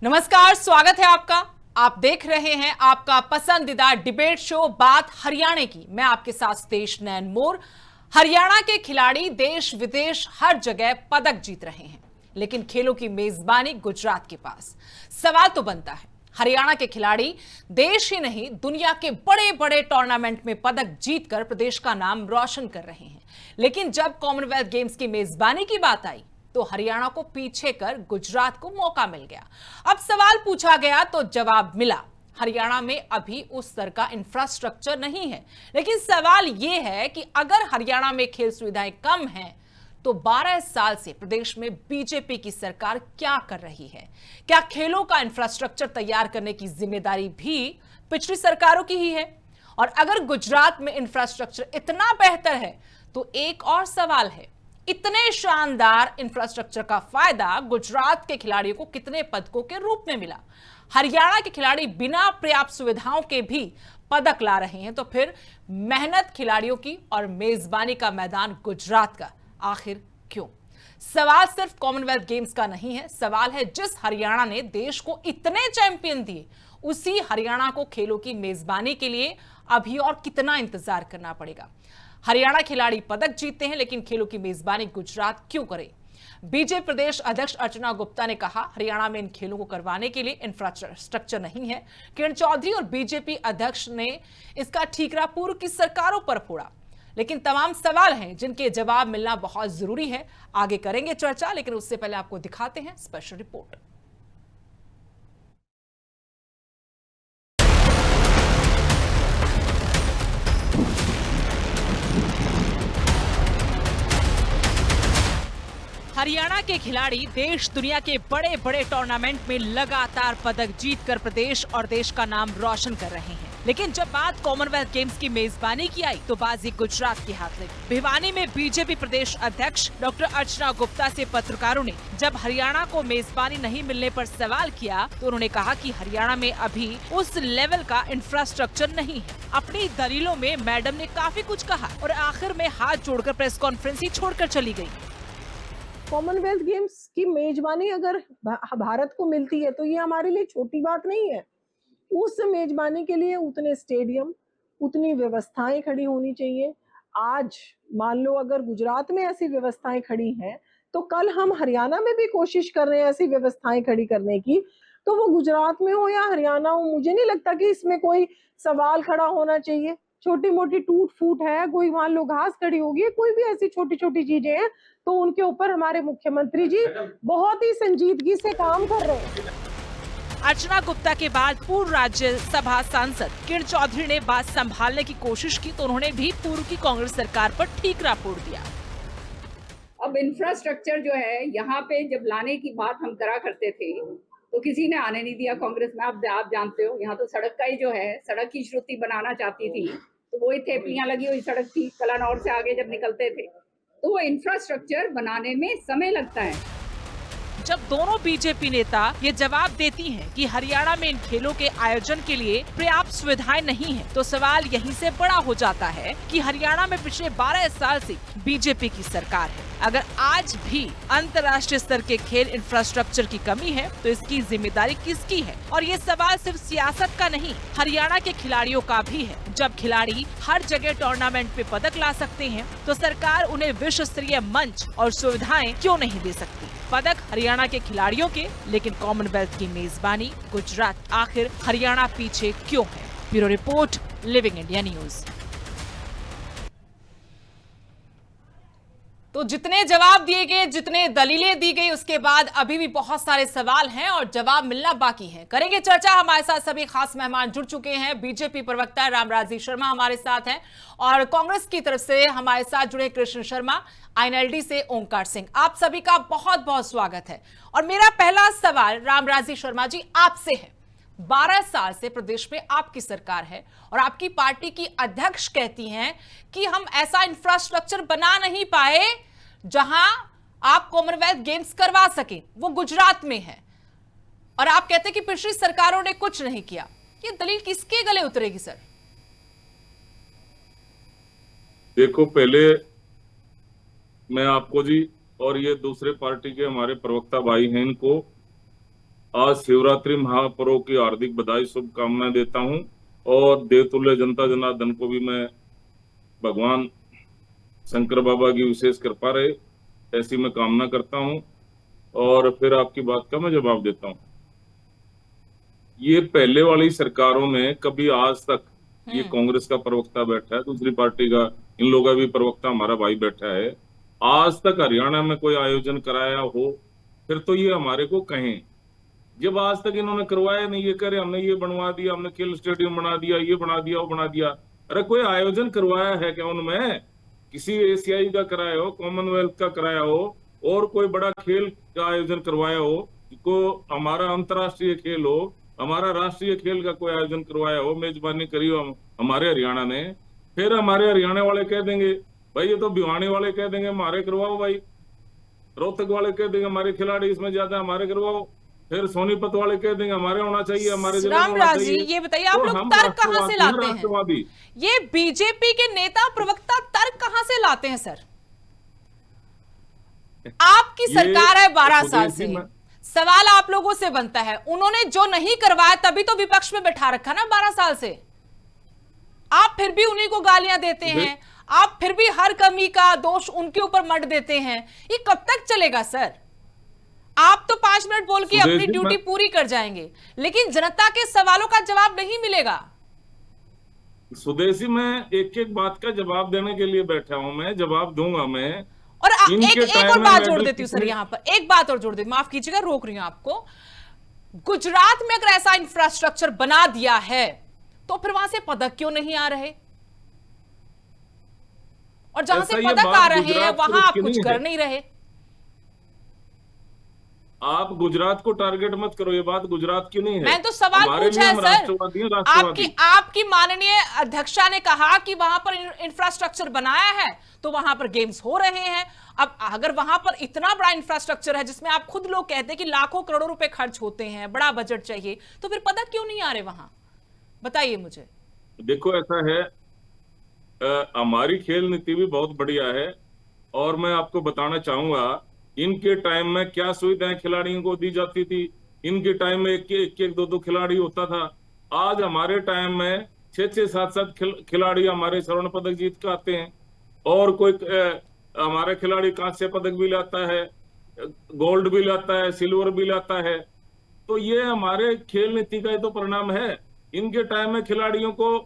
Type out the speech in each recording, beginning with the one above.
नमस्कार, स्वागत है आपका। आप देख रहे हैं आपका पसंदीदा डिबेट शो बात हरियाणा की। मैं आपके साथ सतेश नैन मोर। हरियाणा के खिलाड़ी देश विदेश हर जगह पदक जीत रहे हैं, लेकिन खेलों की मेजबानी गुजरात के पास। सवाल तो बनता है, हरियाणा के खिलाड़ी देश ही नहीं दुनिया के बड़े बड़े टूर्नामेंट में पदक जीतकर प्रदेश का नाम रोशन कर रहे हैं, लेकिन जब कॉमनवेल्थ गेम्स की मेजबानी की बात आई तो हरियाणा को पीछे कर गुजरात को मौका मिल गया। अब सवाल पूछा गया तो जवाब मिला। हरियाणा में अभी उस स्तर का इंफ्रास्ट्रक्चर नहीं है, लेकिन सवाल यह है कि अगर हरियाणा में खेल सुविधाएं कम हैं तो 12 साल से प्रदेश में बीजेपी की सरकार क्या कर रही है? क्या खेलों का इंफ्रास्ट्रक्चर तैयार करने की जिम्मेदारी भी पिछली सरकारों की ही है? और अगर गुजरात में इंफ्रास्ट्रक्चर इतना बेहतर है तो एक और सवाल है, इतने शानदार इंफ्रास्ट्रक्चर का फायदा गुजरात के खिलाड़ियों को कितने पदकों के रूप में मिला? हरियाणा के खिलाड़ी बिना पर्याप्त सुविधाओं के भी पदक ला रहे हैं, तो फिर मेहनत खिलाड़ियों की और मेजबानी का मैदान गुजरात का आखिर क्यों? सवाल सिर्फ कॉमनवेल्थ गेम्स का नहीं है, सवाल है जिस हरियाणा ने देश को इतने चैंपियन दिए, उसी हरियाणा को खेलों की मेजबानी के लिए अभी और कितना इंतजार करना पड़ेगा? हरियाणा खिलाड़ी पदक जीतते हैं, लेकिन खेलों की मेजबानी गुजरात क्यों करे? बीजेपी प्रदेश अध्यक्ष अर्चना गुप्ता ने कहा, हरियाणा में इन खेलों को करवाने के लिए इंफ्रास्ट्रक्चर नहीं है। किरण चौधरी और बीजेपी अध्यक्ष ने इसका ठीकरा पूर्व की सरकारों पर फोड़ा, लेकिन तमाम सवाल हैं जिनके जवाब मिलना बहुत जरूरी है। आगे करेंगे चर्चा, लेकिन उससे पहले आपको दिखाते हैं स्पेशल रिपोर्ट। हरियाणा के खिलाड़ी देश दुनिया के बड़े बड़े टूर्नामेंट में लगातार पदक जीतकर प्रदेश और देश का नाम रोशन कर रहे हैं, लेकिन जब बात कॉमनवेल्थ गेम्स की मेजबानी की आई तो बाजी गुजरात के हाथ लगी। भिवानी में बीजेपी प्रदेश अध्यक्ष डॉक्टर अर्चना गुप्ता से पत्रकारों ने जब हरियाणा को मेजबानी नहीं मिलने पर सवाल किया तो उन्होंने कहा कि हरियाणा में अभी उस लेवल का इंफ्रास्ट्रक्चर नहीं है। अपनी दलीलों में मैडम ने काफी कुछ कहा और आखिर में हाथ जोड़कर प्रेस कॉन्फ्रेंस ही छोड़कर चली गयी। कॉमनवेल्थ गेम्स की मेजबानी अगर भारत को मिलती है तो ये हमारे लिए छोटी बात नहीं है। उस मेजबानी के लिए उतने स्टेडियम, उतनी व्यवस्थाएं खड़ी होनी चाहिए। आज मान लो अगर गुजरात में ऐसी व्यवस्थाएं खड़ी हैं तो कल हम हरियाणा में भी कोशिश कर रहे हैं ऐसी व्यवस्थाएं खड़ी करने की, तो वो गुजरात में हो या हरियाणा हो, मुझे नहीं लगता कि इसमें कोई सवाल खड़ा होना चाहिए। छोटी मोटी टूट फूट है, कोई मान लो घास खड़ी होगी, कोई भी ऐसी छोटी छोटी चीजें हैं तो उनके ऊपर हमारे मुख्यमंत्री जी बहुत ही संजीदगी से काम कर रहे हैं। अर्चना गुप्ता के बाद पूर्व राज्यसभा सांसद किरण चौधरी ने बात संभालने की कोशिश की तो उन्होंने भी पूर्व की कांग्रेस सरकार पर ठीकरा फोड़ दिया। अब इंफ्रास्ट्रक्चर जो है यहाँ पे जब लाने की बात हम करा करते थे तो किसी ने आने नहीं दिया कांग्रेस में। आप जानते हो, यहाँ तो सड़क का ही जो है, सड़क की श्रुति बनाना चाहती थी तो वही थेपलियां लगी हुई सड़क थी, कलानौर से आगे जब निकलते थे तो वो इंफ्रास्ट्रक्चर बनाने में समय लगता है। जब दोनों बीजेपी नेता ये जवाब देती हैं कि हरियाणा में इन खेलों के आयोजन के लिए पर्याप्त सुविधाएं नहीं हैं, तो सवाल यहीं से बड़ा हो जाता है कि हरियाणा में पिछले 12 साल से बीजेपी की सरकार है। अगर आज भी अंतर्राष्ट्रीय स्तर के खेल इंफ्रास्ट्रक्चर की कमी है तो इसकी जिम्मेदारी किसकी है? और ये सवाल सिर्फ सियासत का नहीं, हरियाणा के खिलाड़ियों का भी है। जब खिलाड़ी हर जगह टूर्नामेंट में पदक ला सकते हैं तो सरकार उन्हें विश्व स्तरीय मंच और सुविधाएं क्यों नहीं दे सकती? पदक हरियाणा के खिलाड़ियों के, लेकिन कॉमनवेल्थ की मेजबानी गुजरात। आखिर हरियाणा पीछे क्यों है? Bureau report, living India news. तो जितने जवाब दिए गए, जितने दलीलें दी गई, उसके बाद अभी भी बहुत सारे सवाल हैं और जवाब मिलना बाकी है। करेंगे चर्चा। हमारे साथ सभी खास मेहमान जुड़ चुके हैं। बीजेपी प्रवक्ता रामराजी शर्मा हमारे साथ हैं और कांग्रेस की तरफ से हमारे साथ जुड़े कृष्ण शर्मा, आईएनएलडी से ओंकार सिंह। आप सभी का बहुत बहुत स्वागत है। और मेरा पहला सवाल रामराजी शर्मा जी आपसे है। 12 साल से प्रदेश में आपकी सरकार है और आपकी पार्टी की अध्यक्ष कहती हैं कि हम ऐसा इंफ्रास्ट्रक्चर बना नहीं पाए जहां आप कॉमनवेल्थ गेम्स करवा सके, वो गुजरात में है, और आप कहते हैं कि पिछली सरकारों ने कुछ नहीं किया। ये दलील किसके गले उतरेगी सर? देखो, पहले मैं आपको जी और ये दूसरे पार्टी के हमारे प्रवक्ता भाई हैं, इनको आज शिवरात्रि महापर्व की हार्दिक बधाई शुभकामनाएं देता हूं और देवतुल्य जनता जनार्दन को भी मैं भगवान शंकर बाबा की विशेष कृपा रहे ऐसी मैं कामना करता हूं। और फिर आपकी बात का मैं जवाब देता हूं। ये पहले वाली सरकारों में कभी आज तक, ये कांग्रेस का प्रवक्ता बैठा है, दूसरी पार्टी का, इन लोगों का भी प्रवक्ता हमारा भाई बैठा है, आज तक हरियाणा में कोई आयोजन कराया हो फिर तो ये हमारे को कहें। जब आज तक इन्होंने करवाया नहीं, ये करे हमने ये बनवा दिया, हमने खेल स्टेडियम बना दिया, ये बना दिया, वो बना दिया। अरे कोई आयोजन करवाया है क्या उनमें? किसी एशियाई का कराया हो, कॉमनवेल्थ का कराया हो, और कोई बड़ा खेल का आयोजन करवाया हो, को हमारा अंतर्राष्ट्रीय खेल हो, हमारा राष्ट्रीय खेल का कोई आयोजन करवाया हो, मेजबानी करी हो हमारे हरियाणा ने, फिर हमारे हरियाणा वाले कह देंगे भाई ये तो भिवानी वाले कह देंगे हमारे करवाओ, भाई रोहतक वाले कह देंगे हमारे खिलाड़ी इसमें ज्यादा हमारे करवाओ, फिर सोनीपत वाले कह देंगे हमारे होना चाहिए, हमारे जिले में होना रामराज जी, चाहिए। ये बताइए आप तो लोग हम तर्क कहां से लाते हैं? राष्ट्रवादी। ये बीजेपी के नेता प्रवक्ता तर्क कहां से लाते हैं सर? आपकी सरकार है 12 साल से, सवाल आप लोगों से बनता है, उन्होंने जो नहीं करवाया तभी तो विपक्ष में बैठा रखा ना 12 साल से, आप फिर भी उन्हीं को गालियां देते हैं, आप फिर भी हर कमी का दोष उनके ऊपर मढ़ देते हैं। ये कब तक चलेगा सर? आप तो 5 मिनट बोल के अपनी ड्यूटी पूरी कर जाएंगे, लेकिन जनता के सवालों का जवाब नहीं मिलेगा। सुदेशी, मैं एक एक बात का जवाब देने के लिए बैठा हूं, मैं जवाब दूंगा मैं। और एक और बात जोड़ देती हूँ सर, यहां पर एक बात और जोड़ देती, माफ कीजिएगा रोक रही हूं आपको। गुजरात में अगर ऐसा इंफ्रास्ट्रक्चर बना दिया है तो फिर वहां से पदक क्यों नहीं आ रहे? और जहां से पदक आ रहे हैं वहां आप कुछ कर नहीं रहे। आप गुजरात को टारगेट मत करो, ये बात गुजरात की नहीं है। मैं तो सवाल पूछा है सर, आपकी माननीय अध्यक्षा ने कहा कि वहां पर इंफ्रास्ट्रक्चर बनाया है तो वहां पर गेम्स हो रहे हैं। अब अगर वहां पर इतना बड़ा इंफ्रास्ट्रक्चर है जिसमें आप खुद लोग कहते हैं कि लाखों करोड़ों रुपए खर्च होते हैं, बड़ा बजट चाहिए, तो फिर पदक क्यों नहीं आ रहे वहां? बताइए मुझे। देखो ऐसा है, हमारी खेल नीति भी बहुत बढ़िया है और मैं आपको बताना चाहूंगा इनके टाइम में क्या सुविधाएं खिलाड़ियों को दी जाती थी। इनके टाइम में एक दो खिलाड़ी होता था। आज हमारे टाइम में 6 7 खिलाड़ी हमारे स्वर्ण पदक जीत के आते हैं और कोई हमारा खिलाड़ी कांस्य पदक भी लाता है, गोल्ड भी लाता है, सिल्वर भी लाता है। तो ये हमारे खेल नीति का ही तो परिणाम है। इनके टाइम में खिलाड़ियों को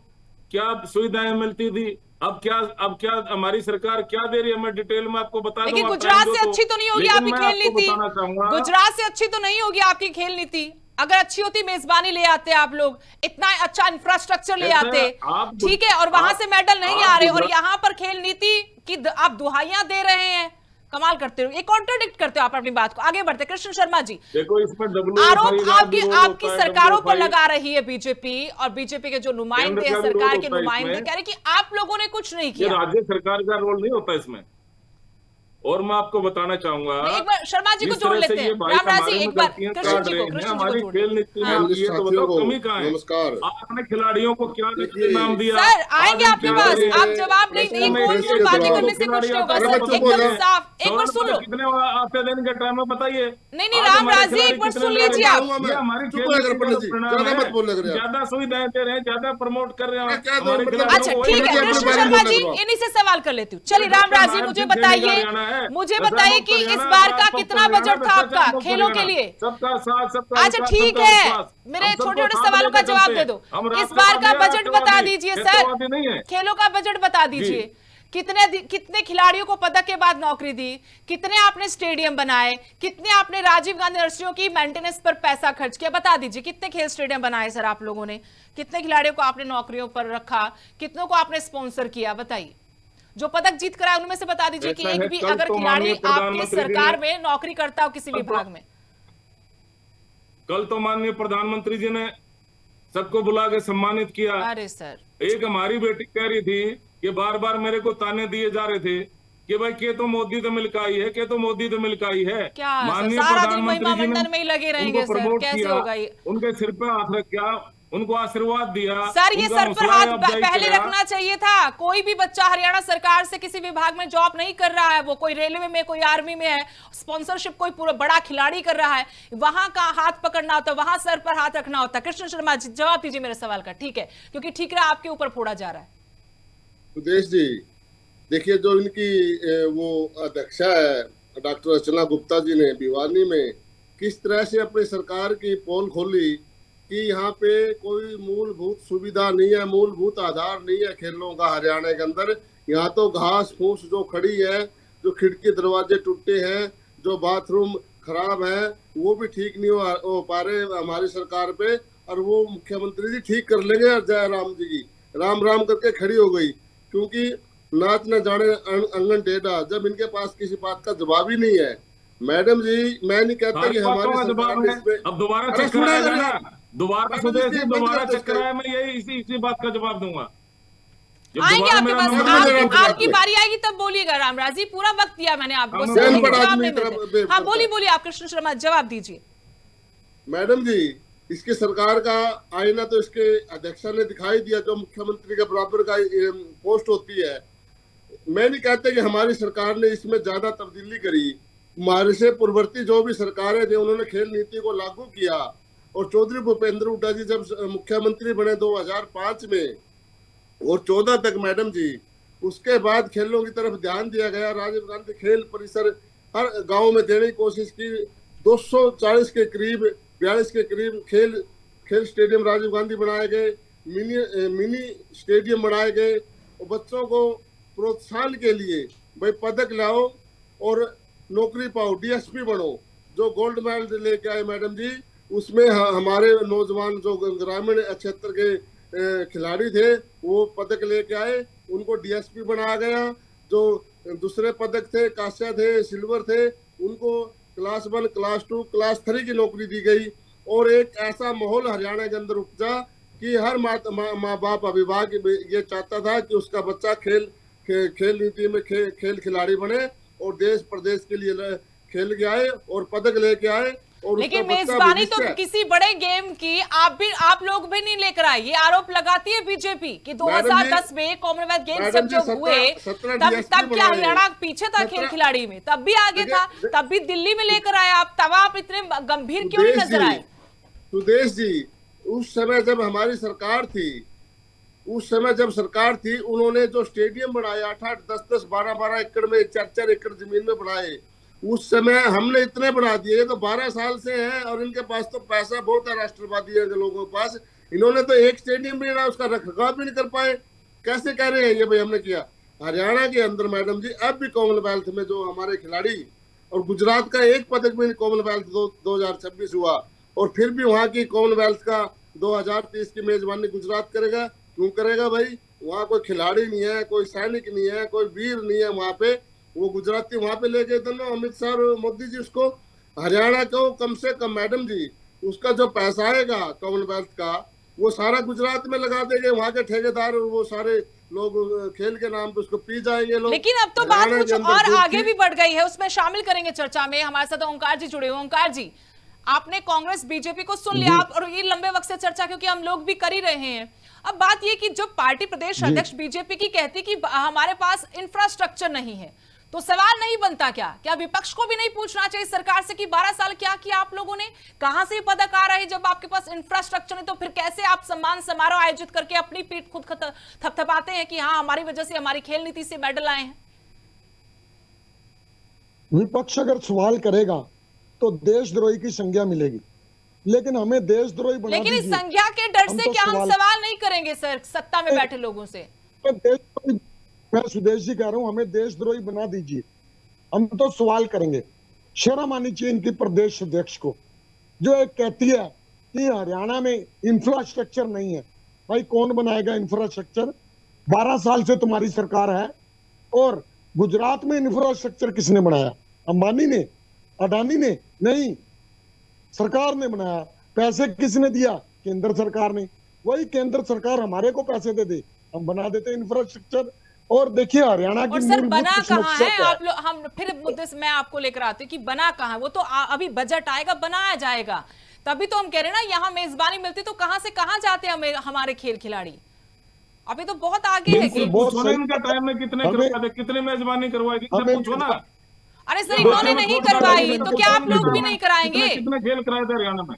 क्या सुविधाएं मिलती थी, अब क्या हमारी सरकार क्या दे रही है, मैं डिटेल में आपको बता दूं। लेकिन गुजरात से अच्छी तो नहीं होगी आपकी खेल नीति। गुजरात से अच्छी तो नहीं होगी आपकी खेल नीति। अगर अच्छी होती मेजबानी ले आते आप लोग, इतना अच्छा इंफ्रास्ट्रक्चर ले आते, ठीक है, और वहां से मेडल नहीं आ रहे और यहाँ पर खेल नीति की आप दुहाइयां दे रहे हैं। कमाल करते हो, ये कॉन्ट्रडिक्ट करते हो आप अपनी बात को। आगे बढ़ते कृष्ण शर्मा जी, देखो इसमें आरोप आपकी सरकारों पर लगा रही है बीजेपी, और बीजेपी के जो नुमाइंदे हैं, सरकार के नुमाइंदे कह रहे कि आप लोगों ने कुछ नहीं किया। राज्य सरकार का रोल नहीं होता इसमें। और मैं आपको बताना चाहूंगा, एक बार शर्मा जी को जोड़ लेते हैं, रामराज जी एक बार कृष्ण जी को खेल नीति कमी कहाँ है? नमस्कार। आपने खिलाड़ियों को क्या नाम दिया? सर आएंगे आपके पास, आप जवाब नहीं देंगे, गोल बातें करने से कुछ नहीं होगा सर, एकदम साफ। एक बार सुन लो, कितने आते दिन के टाइम में बताइए। नहीं रामराज जी एक बार सुन लीजिए आप। हमारी ज्यादा सुविधाएं दे रहे हैं, ज्यादा प्रमोट कर रहे हैं। अच्छा ठीक है कृष्ण शर्मा जी, इन्हीं से सवाल कर लेती हूँ। चलिए रामराज जी मुझे बताइए कि इस बार का कितना बजट था आपका खेलों के लिए? सबका साथ, सबका अच्छा ठीक है, मेरे छोटे छोटे सवालों का जवाब दे दो। इस बार का बजट बता दीजिए सर, खेलों का बजट बता दीजिए। कितने खिलाड़ियों को पदक के बाद नौकरी दी, कितने आपने स्टेडियम बनाए, कितने आपने राजीव गांधी नर्सरियों की मेंटेनेंस पर पैसा खर्च किया, बता दीजिए। कितने खेल स्टेडियम बनाए सर आप लोगों ने, कितने खिलाड़ियों को आपने नौकरियों पर रखा, कितनों को आपने स्पॉन्सर किया, बताइए। जो पदक जीत कर आए उनमें से बता दीजिए कि एक भी अगर खिलाड़ी आपकी सरकार में नौकरी करता हो किसी विभाग में। कल तो माननीय प्रधानमंत्री जी ने सबको बुला के सम्मानित किया। अरे सर, एक हमारी बेटी कह रही थी कि बार बार मेरे को ताने दिए जा रहे थे कि भाई के तो मोदी तो मिलकाई है, के तो मोदी तो मिलकाई है। माननीय प्रधानमंत्री जी ने में ही लगे रहेंगे सर, कैसे होगा ये? उनके सिर पे हाथ रख किया, उनको आशीर्वाद दिया। सर ये उनका सर पर हौसला हाथ अफजाई पहले करा। रखना चाहिए था। कोई भी बच्चा हरियाणा सरकार से किसी विभाग में जॉब नहीं कर रहा है, वो कोई रेलवे में, कोई आर्मी में है, स्पॉन्सरशिप कोई पूरा बड़ा खिलाड़ी कर रहा है, वहां का हाथ पकड़ना होता, वहां सर पर हाथ रखना होता। कृष्ण शर्मा जी जवाब दीजिए मेरे सवाल का। ठीक है, क्योंकि ठीकरा आपके ऊपर फोड़ा जा रहा है। सुदेश जी, देखिए जो इनकी वो अध्यक्षा है डॉक्टर अर्चना गुप्ता जी ने भिवानी में किस तरह से अपनी सरकार की पोल खोली कि यहाँ पे कोई मूलभूत सुविधा नहीं है, मूलभूत आधार नहीं है खेलों का हरियाणा के अंदर। यहाँ तो घास फूस जो खड़ी है, जो खिड़की दरवाजे टूटे हैं, जो बाथरूम खराब है, वो भी ठीक नहीं हो पा रहे हमारी सरकार पे। और वो मुख्यमंत्री जी ठीक कर लेंगे। और जय राम जी की राम राम करके खड़ी हो गई, क्योंकि नाच न जाने अंगन टेढ़ा, जब इनके पास किसी बात का जवाब ही नहीं है। मैडम जी, मैं नहीं कहता कि हमारी सरकार ने इसमें अब दोबारा अरे चक्कर सुना आएगा जरा। ना, दोबारा मैडम सुदेश इसकी जी बंद दोबारा कर दो चक्कर आया, मैं यही इसी बात का जवाब दूंगा। जब आएंगे दोबारा आपके मेरा पास, नंबर आप- मिलेगा, आप- आपकी बारी आएगी तब बोलिएगा। रामराज जी पूरा वक्त दिया मैंने आपको, हम- सवाल हम- के जवाब आदमी नहीं तरफ मिलते। हाँ बेवकूफ बोलिए है। बोलिए आप कृष्ण शर्मा जवाब दीजिए। मैडम जी, इसकी सरकार का आईना तो इसके अध्यक्षा ने दिखाई दिया, जो मुख्यमंत्री के बराबर का पोस्ट होती है। मैं नहीं कहता कि हमारी सरकार ने इसमें ज्यादा तब्दीली करी। हमारे से पूर्ववर्ती जो भी सरकारें थी, उन्होंने खेल नीति को लागू किया। और चौधरी भूपेंद्र हुड्डा जी जब मुख्यमंत्री बने 2005 में और 14 तक, मैडम जी, उसके बाद खेलों की तरफ ध्यान दिया गया। राजीव गांधी खेल परिसर हर गांव में देने की कोशिश की। 240 के करीब, 42 के करीब खेल स्टेडियम राजीव गांधी बनाए गए, मिनी स्टेडियम बनाए गए। और बच्चों को प्रोत्साहन के लिए भाई पदक लाओ और नौकरी पाओ, डीएसपी बनो। जो गोल्ड मेडल लेके आए मैडम जी, उसमें हमारे नौजवान जो ग्रामीण क्षेत्र के खिलाड़ी थे, वो पदक लेके आए, उनको डीएसपी बनाया गया। जो दूसरे पदक थे, कांस्य थे, सिल्वर थे, उनको क्लास 1, क्लास 2, क्लास 3 की नौकरी दी गई। और एक ऐसा माहौल हरियाणा के अंदर उपजा कि हर माँ बाप अभिभावक ये चाहता था कि उसका बच्चा खेल नीति में खेल खिलाड़ी बने और देश प्रदेश के लिए खेल के आए और पदक लेके आए। और लेकिन मेजबानी तो किसी बड़े गेम की आप लोग भी नहीं लेकर आए। ये आरोप लगाती है बीजेपी कि 2010 में कॉमनवेल्थ गेम्स जब हुए तब क्या हरियाणा पीछे था खेल खिलाड़ी में? तब भी आगे था, तब भी दिल्ली में लेकर आए आप, तब आप इतने गंभीर क्यों नहीं नजर आए? सुदेश जी, उस समय जब हमारी सरकार थी, उन्होंने जो स्टेडियम बनाए 8-8, 10-10, 12-12 एकड़ में, 4-4 एकड़ जमीन में बनाए, उस समय हमने इतने बना दिए। ये तो 12 साल से हैं और इनके पास तो पैसा बहुत है, राष्ट्रवादी है लोगों के पास। इन्होंने तो एक स्टेडियम भी ना, उसका रखरखाव भी नहीं कर पाए। कैसे कह रहे हैं ये भाई हमने किया? हरियाणा के अंदर मैडम जी अब भी कॉमनवेल्थ में जो हमारे खिलाड़ी, और गुजरात का एक पदक भी कॉमनवेल्थ 2026 हुआ, और फिर भी वहाँ की कॉमनवेल्थ का 2030 की मेजबानी गुजरात करेगा। क्यों करेगा भाई? वहाँ कोई खिलाड़ी नहीं है, कोई सैनिक नहीं है, कोई वीर नहीं है वहाँ पे। वो गुजराती वहाँ पे ले गए थे ना अमित शाह और मोदी जी उसको। हरियाणा को कम से कम मैडम जी, उसका जो पैसा आएगा कॉमनवेल्थ का, वो सारा गुजरात में लगा देंगे वहाँ के ठेकेदार, और वो सारे लोग खेल के नाम पे उसको पी जाएंगे लोग। लेकिन अब तो बात कुछ और आगे भी बढ़ गई है, उसमें शामिल करेंगे चर्चा में। हमारे साथ ओंकार जी जुड़े हुए। ओंकार जी, आपने कांग्रेस बीजेपी को सुन लिया आप, और ये लंबे वक्त से चर्चा क्योंकि हम लोग भी कर ही रहे हैं। अब बात ये कि जब पार्टी प्रदेश अध्यक्ष बीजेपी की कहती कि हमारे पास इंफ्रास्ट्रक्चर नहीं है, तो सवाल नहीं बनता क्या विपक्ष को भी नहीं पूछना चाहिए सरकार से कि 12 साल क्या किया आप लोगों ने? कहां से पदक आ रहे हैं जब आपके पास इंफ्रास्ट्रक्चर नहीं? तो फिर कैसे आप सम्मान समारोह आयोजित करके अपनी पीठ खुद थपथपाते हैं कि हाँ हमारी वजह से, हमारी खेल नीति से मेडल आए हैं? विपक्ष अगर सवाल करेगा तो देशद्रोही की संज्ञा मिलेगी, लेकिन हमें देशद्रोही बना लेकिन इस दीजिए। संज्ञा के डर हम से तो क्या हम सवाल नहीं करेंगे सर सत्ता में बैठे लोगों से? तो मैं सुदेश जी कह रहा हूं, हमें देशद्रोही बना दीजिए, हम तो सवाल करेंगे। शर्म आनी चाहिए इनकी प्रदेश अध्यक्ष को, जो एक कहती है कि हरियाणा में इंफ्रास्ट्रक्चर नहीं है। भाई कौन बनाएगा इंफ्रास्ट्रक्चर? 12 साल से तुम्हारी सरकार है, और गुजरात में इंफ्रास्ट्रक्चर किसने बनाया? अंबानी ने, अडानी ने? नहीं, सरकार ने बनाया। पैसे किसने दिया? केंद्र सरकार ने। वही केंद्र सरकार हमारे को पैसे दे दे, हम बना देते इंफ्रास्ट्रक्चर। और देखिए हरियाणा की और सर बना कहाँ है? आप लोग, हम फिर मुद्दे से मैं आपको लेकर आती हूँ कि बना कहाँ है। वो तो अभी बजट आएगा, बनाया जाएगा। तभी तो हम कह रहे हैं ना, यहाँ मेजबानी मिलती तो कहां से कहां जाते हैं हमारे खेल खिलाड़ी। अभी तो बहुत आगे है बिल्कुल, गेम। बहुत पूछो ना सही। इनका टाइम में कितने हमें- करवा दे, कितने मेजबानी करवाएगी, हमें- पूछो ना। अरे सर इन्होंने नहीं करवाई तो क्या आप लोग भी नहीं कराएंगे? कितने खेल कराए थे हरियाणा में?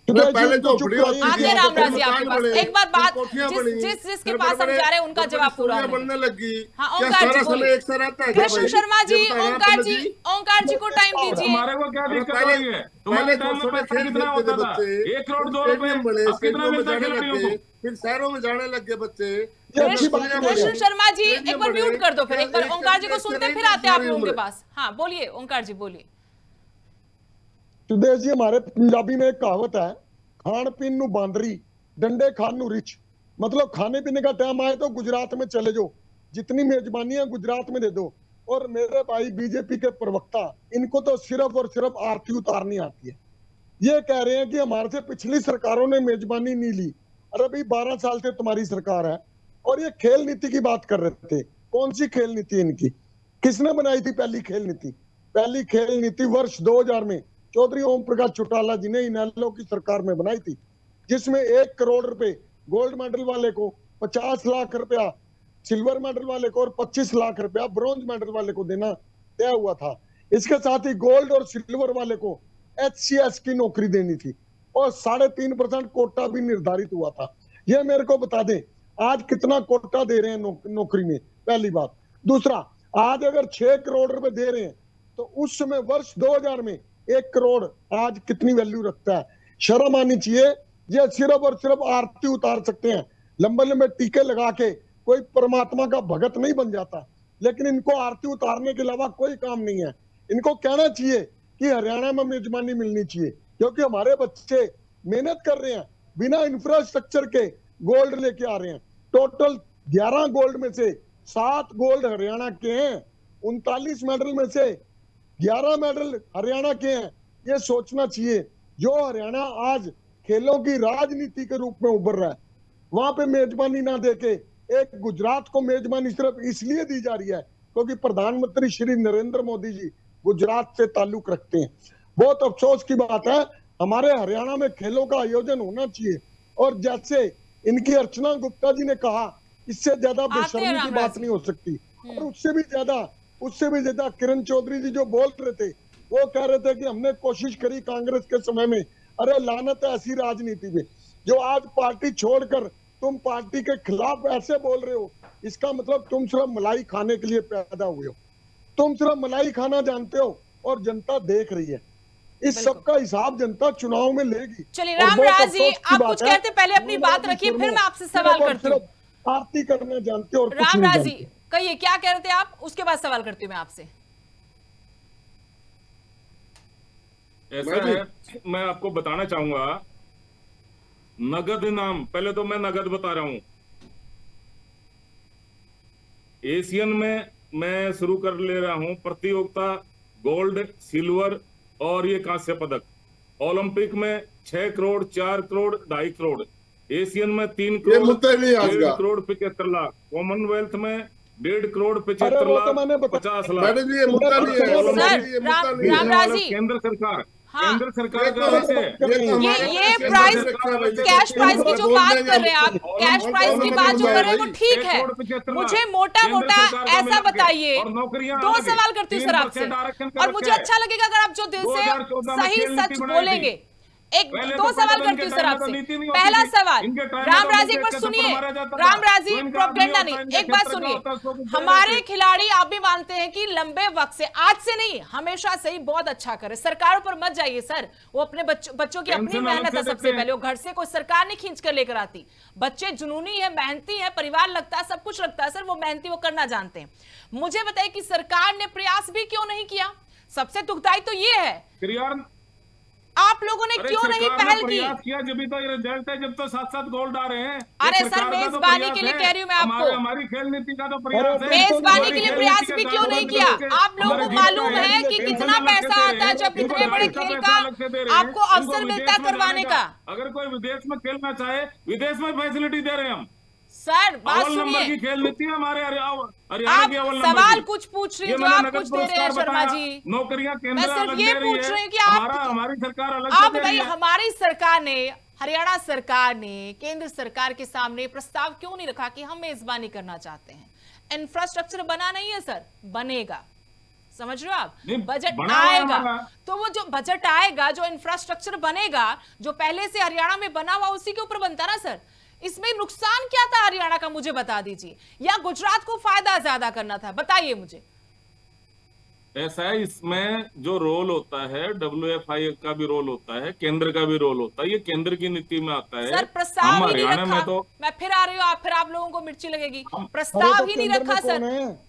सुदेश जी, पहले इनको चुप झोपड़ी कराइए। होती आते थी, हैं राम फिर राजी आपके मकान पास। बने, एक बार बात फिर कोठियां जिस बनी, जिस जिसके फिर पास हम बड़े-बड़े- जा रहे हैं उनका बड़े-बड़े जवाब पूरा स्टोरियां होने बनने लगी। हाँ, क्या ओंकार जी सारा बोलिए। समय एक सा रहता है क्या कृष्ण भाई? शर्मा जी, ये बताओ ओंकार पंडित जी, ओंकार जी को टाइम दीजिए। तुम्हारे को क्या अरे दिक्कत हो पहले- रही है? तुम्हारे पहले टाइम में छोटे पैसा खेल कितना खेलते थे होता था? बच्चे, 1 करोड़ फिर 2 रुपए। स्टेडियम बने, अब कितना स्टेडियम में मिलता है जाने खिलाड़ियों लग गए, को? फिर शहरों में जाने लग गए बच्चे। ये अच्छी बात स्टेडियम है। बने, कृष्ण शर्मा जी एक स्टेडियम बार बने, म्यूट कर दो, फिर एक बार एक ओंकार जी को एक से सुनते नहीं फिर आते हैं आप सारी लोगों के उम्र। पास। हाँ बोलिए ओंकार जी, बोलिए। सुदेश जी, हमारे पंजाबी में एक कहावत है, खान पीन नु बांदरी, डंडे खान नु रिच। मतलब खाने पीने का टाइम आए तो गुजरात में चले जाओ, जितनी मेजबानी है गुजरात में दे दो। और मेरे भाई बीजेपी के प्रवक्ता, इनको तो सिर्फ और सिर्फ आरती उतारनी आती है। ये कह रहे हैं कि हमारे से पिछली सरकारों ने मेजबानी नहीं ली। अरे भाई 12 साल से तुम्हारी सरकार है। और ये खेल नीति की बात कर रहे थे, कौन सी खेल नीति इनकी? किसने बनाई थी पहली खेल नीति? पहली खेल नीति वर्ष 2000 में चौधरी ओम प्रकाश चौटाला जी ने इनेलो की सरकार में बनाई थी, जिसमें 1 करोड़ रुपए गोल्ड मेडल वाले को, 50 लाख रुपया सिल्वर मेडल वाले को और 25 लाख रुपया ब्रॉन्ज मेडल वाले को देना तय हुआ था। इसके साथ ही गोल्ड और सिल्वर वाले को HCS की नौकरी देनी थी और 3.5% कोटा भी निर्धारित हुआ था। ये मेरे को बता दें आज कितना कोटा दे रहे हैं नौकरी में, पहली बात। दूसरा, आज अगर 6 करोड़ रुपए दे रहे हैं तो उस समय वर्ष 2000 में 1 करोड़ आज कितनी वैल्यू रखता है? शर्म आनी चाहिए। ये सिर्फ और सिर्फ आरती उतार सकते हैं, लंबे लंबे टीके लगा के कोई परमात्मा का भगत नहीं बन जाता। लेकिन इनको आरती उतारने के अलावा कोई काम नहीं है। इनको कहना चाहिए कि हरियाणा में मेजबानी मिलनी चाहिए, क्योंकि हमारे बच्चे मेहनत कर रहे हैं, बिना इंफ्रास्ट्रक्चर के गोल्ड लेके आ रहे हैं। टोटल 11 गोल्ड में से 7 गोल्ड हरियाणा के हैं, 39 मेडल में से 11 मेडल हरियाणा के हैं। ये सोचना चाहिए, जो हरियाणा आज खेलों की राजनीति के रूप में उभर रहा है, वहां पे मेजबानी ना देके एक गुजरात को मेजबानी सिर्फ इसलिए दी जा रही है क्योंकि प्रधानमंत्री श्री नरेंद्र मोदी जी गुजरात से ताल्लुक रखते हैं। बहुत अफसोस की बात है, हमारे हरियाणा में खेलों का आयोजन होना चाहिए। और जैसे इनकी अर्चना गुप्ता जी ने कहा, इससे ज्यादा बेशर्मी की बात नहीं हो सकती। और उससे भी ज्यादा किरण चौधरी जी जो बोल रहे थे, वो कह रहे थे कि हमने कोशिश करी कांग्रेस के समय में। अरे लानत है ऐसी राजनीति पे, जो आज पार्टी छोड़कर तुम पार्टी के खिलाफ ऐसे बोल रहे हो। इसका मतलब तुम सिर्फ मलाई खाने के लिए पैदा हुए हो, तुम सिर्फ मलाई खाना जानते हो और जनता देख रही है। इस सब का हिसाब जनता चुनाव में लेगी। चलिए रामराज जी, आप कुछ कहते पहले अपनी बात रखिए, फिर मैं आपसे सवाल करती हूँ। आरती करना जानते हो और कुछ नहीं रामराज जी जानते। कहिए क्या कह रहे थे आप, उसके बाद सवाल करती हूँ मैं आपसे। ऐसा है, मैं आपको बताना चाहूंगा, नगद इनाम, पहले तो मैं नगद बता रहा हूं। एशियन में मैं शुरू कर ले रहा हूं प्रतियोगिता, गोल्ड, सिल्वर और ये कांस्य पदक। ओलंपिक में 6 करोड़, 4 करोड़, 2.5 करोड़। एशियन में 3 करोड़, 1.5 करोड़ 75 लाख। कॉमनवेल्थ में 1.5 करोड़ 75 लाख, 50 लाख। मैडम जी ये मुद्दा नहीं है, सर, ये मुद्दा नहीं है। रामराज जी, केंद्र सरकार, हाँ। केंद्र सरकार का ये प्राइस, कैश प्राइस की जो बात कर रहे हैं आप, कैश प्राइस की बात जो कर रहे हैं वो ठीक है। मुझे मोटा मोटा ऐसा बताइए, 2 सवाल करती हूँ सर आपसे, और मुझे अच्छा लगेगा अगर आप जो दिल से सही सच बोलेंगे। 2 सवाल करती हूँ सर आपसे। पहला सवाल, रामराज एक बार सुनिए, रामराज जी प्रोपेगेंडा नहीं, एक बात सुनिए। हमारे खिलाड़ी आप भी मानते हैं कि लंबे वक्त से, आज से नहीं हमेशा से ही बहुत अच्छा करे। सरकारों पर मत जाइए सर, वो अपने बच्चों की अपनी मेहनत है सबसे पहले। वो घर से कोई सरकार नहीं खींच कर लेकर आती। बच्चे जुनूनी है, मेहनती है, परिवार लगता है, सब कुछ लगता है सर, वो मेहनती, वो करना जानते हैं। मुझे बताइए कि सरकार ने प्रयास भी क्यों नहीं किया? सबसे दुखदाई तो ये है, आप लोगों ने क्यों नहीं पहल की? किया जब तो ये रिजल्ट है, जब तो 7-7 गोल्ड आ रहे हैं। अरे सर मेजबानी के लिए कह रही हूँ मैं आपको, हमारी खेल नीति का तो प्रयास है। मेजबानी के लिए प्रयास भी क्यों नहीं किया? आप लोगों को मालूम है कि कितना पैसा आता है जब इतने बड़े खेल का आपको अवसर मिलता है करवाने का। अगर कोई विदेश में खेलना चाहे, विदेश में फैसिलिटी दे रहे हैं हम। सर बात अव्वल नंबर सुनिए, की खेल नीति है हमारे हरियाणा आप की अव्वल नंबर सवाल की। कुछ पूछ रही ये हैं, मैंने जवाब नगद कुछ दे रहे हैं पुरस्कार शर्मा बताया, जी। नौकरियां मैं केंद्र सिर्फ अलग ये दे रही पूछ रही है, हूँ कि आप हमारी सरकार अलग आप से दे रही बताइए, है। हमारी सरकार ने, हरियाणा सरकार ने केंद्र सरकार के सामने प्रस्ताव क्यों नहीं रखा कि हम मेजबानी करना चाहते हैं? इंफ्रास्ट्रक्चर बना नहीं है सर, बनेगा, समझ रहे हो आप? नहीं, बजट बना हुआ है आएगा, हमारा। तो वो जो बजट आएगा, जो इंफ्रास्ट्रक्चर बनेगा, जो पहले से हरियाणा में बना हुआ उसी के ऊपर बनता ना सर। इसमें नुकसान क्या था हरियाणा का, मुझे बता दीजिए, या गुजरात को फायदा ज्यादा करना था, बताइए मुझे। ऐसा है, इसमें जो रोल होता है WFI का भी रोल होता है, केंद्र का भी रोल होता है, ये केंद्र की नीति में आता है। सर प्रस्ताव ही नहीं हरियाणा रखा, में तो मैं फिर आ रही हूँ, आप फिर आप लोगों को मिर्ची लगेगी, अरे प्रस्ताव तो ही नहीं केंद्र में रखा कौन सर। है?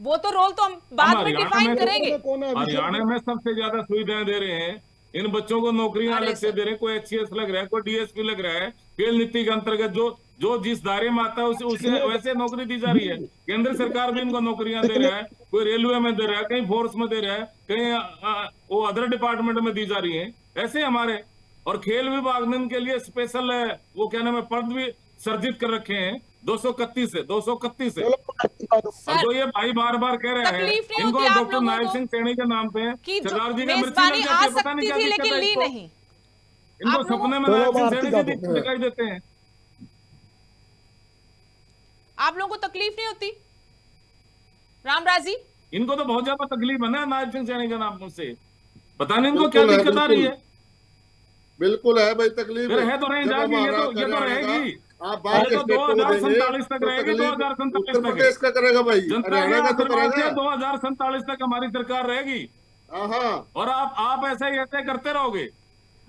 वो तो रोल तो हम बाद में हरियाणा डिफाइन में- करेंगे। कौन है? हरियाणा में सबसे ज्यादा सुविधाएं दे रहे हैं, इन बच्चों को नौकरियां अरे अलग से सर। दे रहे हैं, कोई HCS लग रहा है, कोई DSP लग रहा है, खेल नीति के अंतर्गत जो जिस दायरे में आता है उसे वैसे नौकरी दी जा रही है। केंद्र सरकार भी इनको नौकरियां दे रहा है, कोई रेलवे में दे रहा है, कहीं फोर्स में दे रहा है, कहीं वो अदर डिपार्टमेंट में दी जा रही है, ऐसे हमारे। और खेल विभाग ने इनके लिए स्पेशल वो क्या नाम है, पद भी सर्जित कर रखे हैं 231 से 231 से। और सर जो ये भाई बार बार कह रहे हैं, तकलीफ नहीं इनको होती आप डॉक्टर लोगों नायब को सिंह सैनी के नाम पे कि जो सरदार जी का मिर्ची मेजबानी लग आ जाती है, पता नहीं सकती क्या थी दिक्कत लेकिन है ली इनको। नहीं। इनको आप लोगों- सपने में चलो नायब सिंह भारती सैनी का जी तो- दिखाई देते हैं। आप लोगों को तकलीफ नहीं होती रामराज जी? इनको तो बहुत ज्यादा तकलीफ है ना नायब सिंह सैनी के नाम से, पता नहीं इनको क्या बिल्कुल है, दिक्कत आ रही है। बिल्कुल है भाई, तकलीफ फिर है तो नहीं जब जाएगी, ये हमारा तो हरियाणा रहेगी। का आप बाहर ये के तो स्टेटों को देंगे 2047 तक तो रहेगी, तकलीफ 2047 उत्तर तक प्रदेश का करेगा भाई, जनता के हरियाणा का तो आशीर्वाद से करेगा। 2047 तक हमारी सरकार रहेगी। हाँ, और आप ऐसे ही ऐसे करते रहोगे।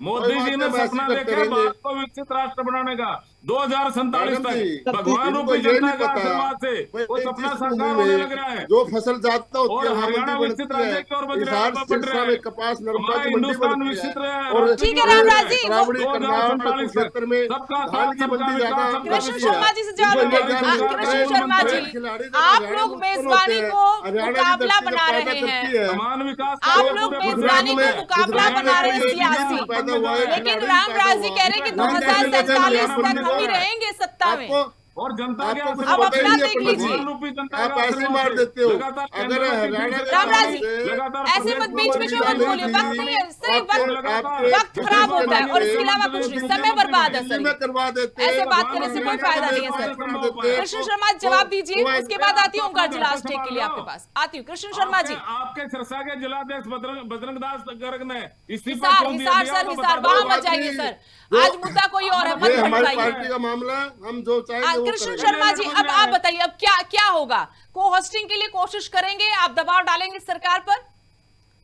मोदी कोई जी बात ने नहीं, सपना ऐसे देखा करते रहेंगे। भारत को विकसित राष्ट्र बनाने का 2047 मैडम जी, तक, भगवान इनको रूपी ये जनता नहीं के पता आशीर्वाद से भाई, वो सपना जिस साकार भूमि होने में लग रहा है। जो फसल ज्यादा होती और है वहाँ हरियाणा मंडी विकसित बनती है। राज्य की ओर बढ़ हिसार रहा सिरसा है। में कपास नर्मदा हमारा की मंडी हिंदुस्तान बनती विकसित है। रहे, और ठीक है रामराज जी, करावड़ी, करनाल, 2047 तक कुरुक्षेत्र में सबका धान साथ, की सबका मंडी विकास, ज्यादा सबका कृष्ण बनती है। शर्मा जी से जवाब इनको ये दीजिए। ज्ञान नहीं कृष्ण है, शर्मा जी, खिलाड़ी जब आप हरियाणा लोग में उत्पन्न मेजबानी होते हैं, को हरियाणा की मुकाबला धरती जब बना पैदा रहे करती हैं, है, समान विकास आप पूरे लोग पूरे मेजबानी गुजरात को में। मुकाबला गुजरात में बना रहे कोई हैं एक इंसान सियासी, पैदा हुआ है, लेकिन खिलाड़ी रामराज जी पैदा कह रहे हैं कि हुआ। 2047 आपको तक हम ही रहेंगे सत्ता में। और जनता के आपको कुछ अब पता अपना ही नहीं है देख पंडित जी। लीजिए। भगवान रूपी जनता आप के ऐसे आशीर्वाद मार से देते हो। लगातार अगर केंद्र में हरियाणा बीजेपी के रामराज सरकार जी, से लगातार ऐसे प्रदेश मत में बीच में बीजेपी मत बोलिए, सरकार वक्त ने नहीं है, सिर्फ लगातार वक्त खराब होता है और इसके अलावा कुछ नहीं, समय बर्बाद है दिल्ली सर। में करवा देते ऐसे बात भगवान करने से कोई हरियाणा फायदा के नहीं है सर। मेजबान बना देते। कृष्ण शर्मा जवाब दीजिए, तो उसके बाद आती हूँ ओंकार जी लास्ट टेक के लिए आपके पास आती हूँ। कृष्ण शर्मा जी, आपके सिरसा के जिलाध्यक्ष बजरंग दास गर्ग ने इस्तीफा हिसार क्यों दिया? हिसार सर, तो हिसार, बता दो। वहां मत जाइए सर, जो- आज मुद्दा कोई और है, मत ये हमारी भटकाइए। पार्टी का मामला है, हम जो चाहेंगे वो कृष्ण करेंगे। शर्मा जी, अब आप बताइए, अब क्या होगा? को होस्टिंग के लिए कोशिश करेंगे, आप दबाव डालेंगे सरकार पर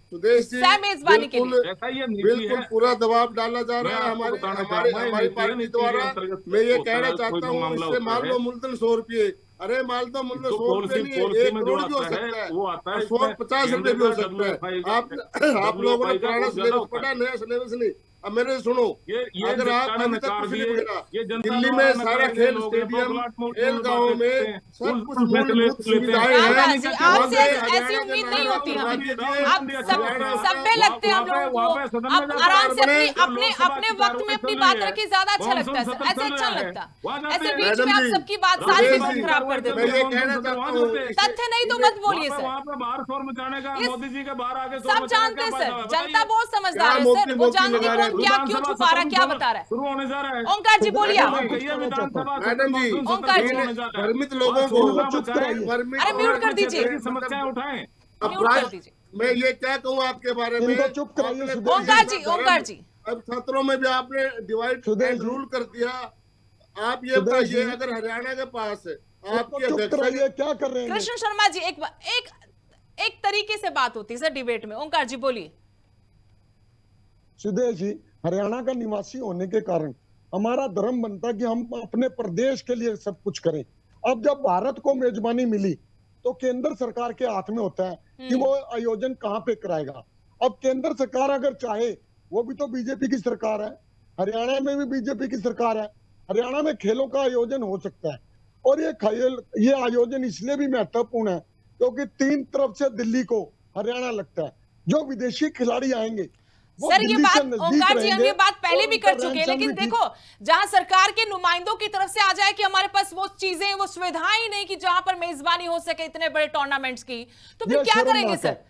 सुदेश जी, सह मेजबानी के बिल्कुल- लिए? ऐसा ये नीति बिल्कुल है। पूरा दबाव डाला जा मैं रहा है आपको हमारी बताना हमारी चाहूंगा, हमारी नीति है, पार्टी नीति के द्वारा। अंतर्गत मैं ये होता कहना है, चाहता कोई भी हूँ, मामला इससे होता मान है। लो मूलधन 100 रुपये, अरे मान लो मूलधन जो 100 रुपये नहीं है, पॉलिसी 1 में करोड़ जो भी हो आता सकता है, वो आता है, और 150 रुपये भी हो सकता है। आप लोगों ने पुराना सिलेबस पढ़ा, नया सिलेबस नहीं। अब मेरे सुनो, ये अगर आप जनता ने अभी तक नकार कुछ नहीं दिए, बिगड़ा, ये जनता दिल्ली द्वारा में सारा नकारे खेल लोग हैं, स्टेडियम, प्लॉट मूल- खेल मूल गाँव बातें में करते हैं, सब फुल- कुछ फुल मूलभूत लेते हैं। सुविधाएं रामराज हैं। जी, वहाँ आपसे पे ऐसी हरियाणा के उम्मीद नहीं नाम होती पर हमें। दीजिए, आप सभ्य लगते हैं हम लोगों को, आप आराम से अपने वक्त में अपनी बात रखिए, ज्यादा अच्छा लगता है सर, ऐसे अच्छा लगता। ऐसे बीच में आप सबकी बात सारी की बात खराब कर देते मैं ये हैं। कहना चाहता हूँ, तथ्य नहीं तो मत बोलिए सर। वहाँ पे बाहर शोर मचाने का, ये मोदी जी के बाहर आके सब जानते हैं सर, जनता बहुत समझदार है क्या सर, वो मोती जानती लगा है रहा है? कौन क्या क्यों छुपा रहा है, क्या बता रहा है। शुरू होने जा रहा है। ओंकार जी बोलिए आप। मैडम जी, ओंकार जी, भ्रमित लोगों को चुप कराइए। भ्रमित अरे म्यूट कर दीजिए, समस्याएं उठाएं। अब म्यूट कर दीजिए। मैं ये क्या कहूँ आपके बारे में, इनको चुप कराइए, आपने सुदेश ओंकार जी, धर्म- ओंकार जी, अब सत्रों में भी आपने डिवाइड सुदेश एंड जी। रूल कर दिया। आप ये सुदेश बताइए, जी। अगर हरियाणा के पास इनको आपकी चुप अध्यक्षता कराइए, क्या कर रहे हैं ये? कृष्ण शर्मा जी, एक तरीके से बात होती है सर डिबेट में। ओंकार जी बोलिए। सुदेश जी, हरियाणा का निवासी होने के कारण हमारा धर्म बनता है कि हम अपने प्रदेश के लिए सब कुछ करें। अब जब भारत को मेजबानी मिली तो केंद्र सरकार के हाथ में होता है कि वो आयोजन कहाँ पे कराएगा। अब केंद्र सरकार अगर चाहे, वो भी तो बीजेपी की सरकार है, हरियाणा में भी बीजेपी की सरकार है, हरियाणा में खेलों का आयोजन हो सकता है। और ये आयोजन इसलिए भी महत्वपूर्ण है क्योंकि 3 तरफ से दिल्ली को हरियाणा लगता है। जो विदेशी खिलाड़ी आएंगे वो सर ये दिल्ली बात से नजदीक ओंकार जी हम रहेंगे ये बात पहले और भी उनका कर चुके हैं, रहन-सहन लेकिन भी ठीक- देखो जहां सरकार के नुमाइंदों की तरफ से आ जाए कि हमारे पास वो चीजें वो सुविधाएं ही नहीं कि जहां पर मेजबानी हो सके इतने बड़े टूर्नामेंट्स की, तो फिर ये क्या करेंगे शर्मनाक सर? है।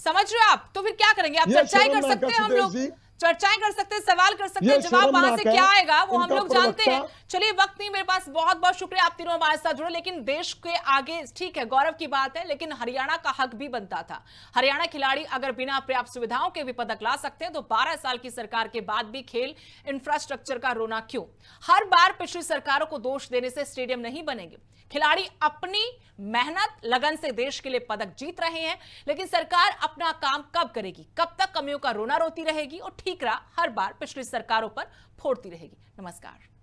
समझ रहे हो आप? तो फिर क्या करेंगे आप? ये चर्चाएं कर शर्मनाक सकते है हैं हम लोग, सुदेश जी। चर्चाएं कर सकते हैं, सवाल कर सकते ये हैं, जवाब वहां से शर्मनाक क्या है। आएगा वो हम इनका लोग जानते हैं। प्रवक्ता- चलिए वक्त नहीं मेरे पास, बहुत बहुत शुक्रिया आप तीनों हमारे साथ जुड़े। लेकिन देश के आगे ठीक है गौरव की बात है, लेकिन हरियाणा का हक भी बनता था। हरियाणा खिलाड़ी अगर बिना पर्याप्त सुविधाओं के भी पदक ला सकते हैं तो 12 साल की सरकार के बाद भी खेल इंफ्रास्ट्रक्चर का रोना क्यों? हर बार पिछली सरकारों को दोष देने से स्टेडियम नहीं बनेंगे। खिलाड़ी अपनी मेहनत लगन से देश के लिए पदक जीत रहे हैं, लेकिन सरकार अपना काम कब करेगी? कब तक कमियों का रोना रोती रहेगी और ठीकरा हर बार पिछली सरकारों पर फोड़ती रहेगी? नमस्कार।